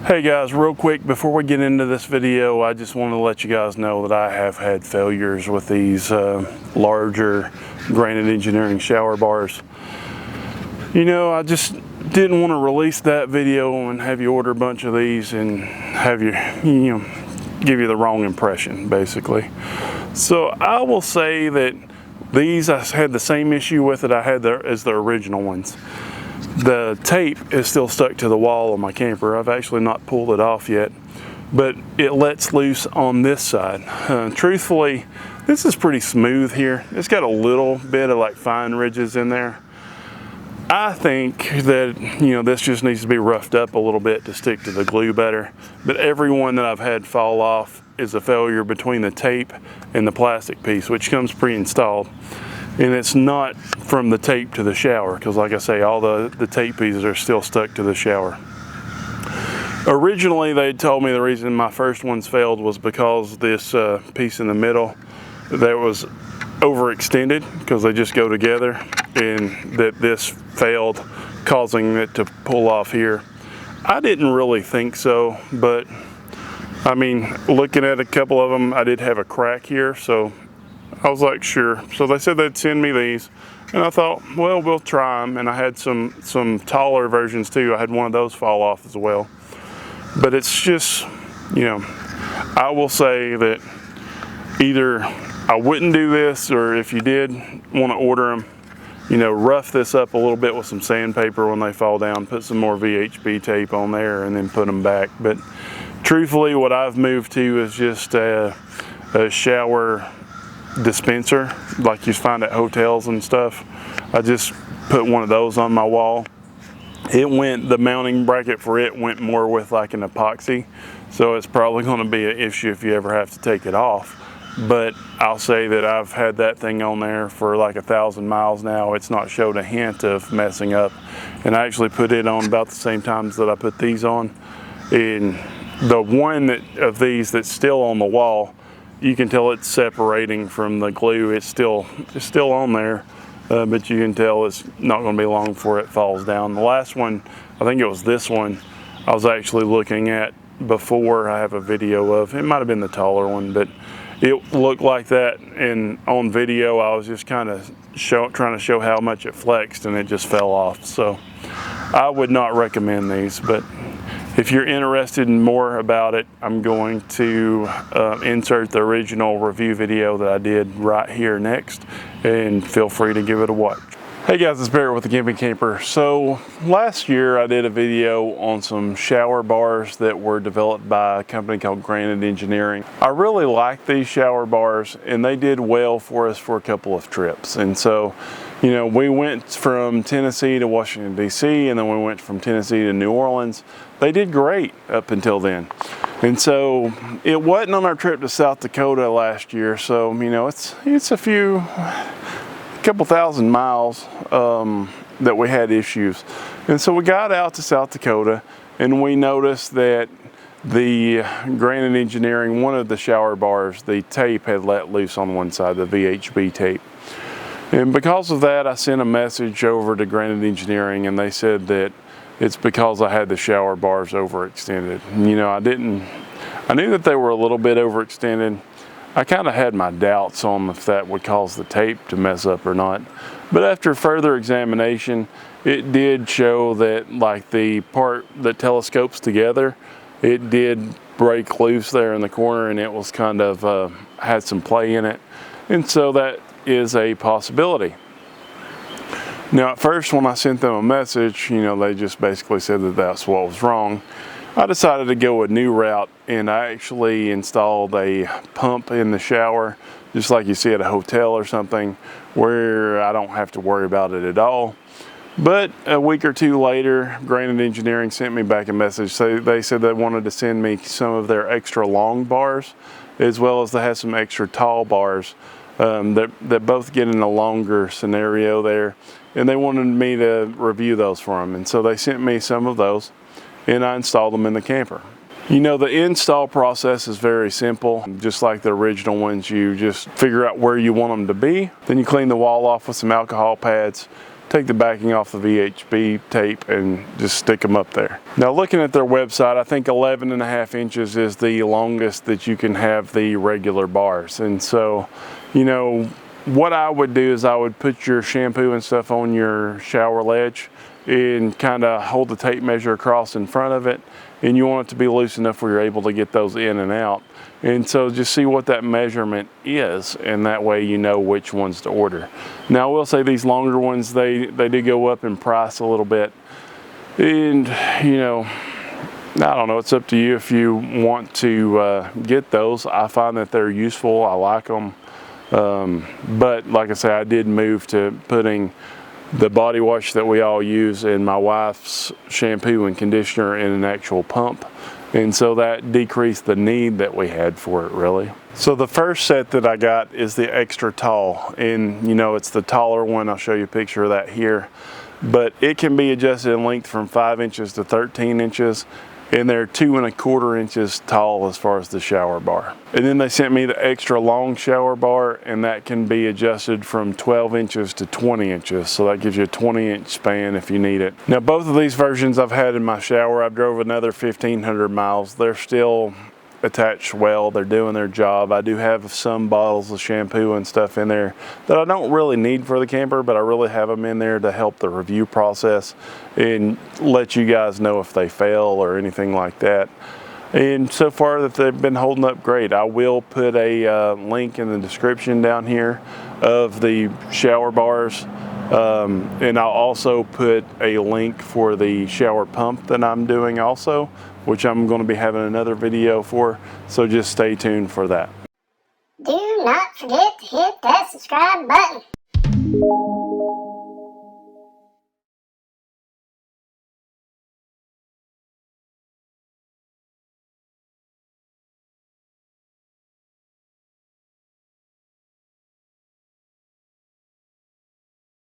Hey guys, real quick before we get into this video, I just want to let you guys know that I have had failures with these larger Granite Engineering shower bars. You know, I just didn't want to release that video and have you order a bunch of these and have you give you the wrong impression, basically. So I will say that these I had the same issue with that I had as the original ones. The tape is still stuck to the wall of my camper. I've actually not pulled it off yet, but it lets loose on this side. Truthfully, this is pretty smooth here. It's got a little bit of like fine ridges in there. I think that, this just needs to be roughed up a little bit to stick to the glue better. But every one that I've had fall off is a failure between the tape and the plastic piece, which comes pre-installed. And it's not from the tape to the shower, because like I say, all the tape pieces are still stuck to the shower. Originally, they told me the reason my first ones failed was because this piece in the middle that was overextended, because they just go together, and that this failed, causing it to pull off here. I didn't really think so, but I mean, looking at a couple of them, I did have a crack here, so I was like, sure. So they said they'd send me these, and I thought, well, we'll try them. And I had some taller versions too. I had one of those fall off as well. But it's just, I will say that either I wouldn't do this, or if you did want to order them, rough this up a little bit with some sandpaper when they fall down, put some more VHB tape on there, and then put them back. But truthfully, what I've moved to is just a shower dispenser like you find at hotels and stuff. I just put one of those on my wall. The mounting bracket for it went more with like an epoxy, so it's probably going to be an issue if you ever have to take it off. But I'll say that I've had that thing on there for like 1,000 miles now. It's not showed a hint of messing up, and I actually put it on about the same times that I put these on. And the one of these that's still on the wall, you can tell it's separating from the glue. It's still on there, but you can tell it's not going to be long before it falls down. The last one, I think it was this one, I was actually looking at before. I have a video of it. Might have been the taller one, but it looked like that. And on video, I was just kind of trying to show how much it flexed, and it just fell off. So I would not recommend these, but if you're interested in more about it, I'm going to insert the original review video that I did right here next, and feel free to give it a watch. Hey guys, it's Barratt with the Gimpy Camper. So last year I did a video on some shower bars that were developed by a company called Granite Engineering. I really like these shower bars, and they did well for us for a couple of trips. And so, we went from Tennessee to Washington, D.C., and then we went from Tennessee to New Orleans. They did great up until then. And so it wasn't on our trip to South Dakota last year. So, it's a couple thousand miles that we had issues. And so we got out to South Dakota, and we noticed that the Granite Engineering, one of the shower bars, the tape had let loose on one side, the VHB tape. And because of that, I sent a message over to Granite Engineering, and they said that it's because I had the shower bars overextended. I knew that they were a little bit overextended. I kind of had my doubts on if that would cause the tape to mess up or not. But after further examination, it did show that like the part that telescopes together, it did break loose there in the corner, and it was kind of had some play in it. And so that is a possibility. Now at first when I sent them a message, they just basically said that that's what was wrong. I decided to go a new route, and I actually installed a pump in the shower, just like you see at a hotel or something, where I don't have to worry about it at all. But a week or two later, Granite Engineering sent me back a message. So they said they wanted to send me some of their extra long bars, as well as they have some extra tall bars that both get in a longer scenario there. And they wanted me to review those for them. And so they sent me some of those, and I installed them in the camper. The install process is very simple. Just like the original ones, you just figure out where you want them to be. Then you clean the wall off with some alcohol pads. take the backing off the VHB tape and just stick them up there. Now looking at their website, I think 11.5 inches is the longest that you can have the regular bars. And so, you know, what I would do is I would put your shampoo and stuff on your shower ledge and kind of hold the tape measure across in front of it, and you want it to be loose enough where you're able to get those in and out. And so just see what that measurement is, and that way you know which ones to order. Now I will say these longer ones, they do go up in price a little bit, and you know, I don't know, it's up to you if you want to get those. I find that they're useful, I like them, but like I say, I did move to putting the body wash that we all use and my wife's shampoo and conditioner in an actual pump. And so that decreased the need that we had for it, really. So the first set that I got is the extra tall, and you know, it's the taller one. I'll show you a picture of that here. But it can be adjusted in length from 5 inches to 13 inches, and they're 2¼ inches tall as far as the shower bar. And then they sent me the extra long shower bar, and that can be adjusted from 12 inches to 20 inches. So that gives you a 20-inch span if you need it. Now both of these versions I've had in my shower. I've drove another 1,500 miles. They're still attached well, they're doing their job. I do have some bottles of shampoo and stuff in there that I don't really need for the camper, but I really have them in there to help the review process and let you guys know if they fail or anything like that. And so far that they've been holding up great. I will put a link in the description down here of the shower bars, and I'll also put a link for the shower pump that I'm doing also, which I'm going to be having another video for, so just stay tuned for that. Do not forget to hit that subscribe button.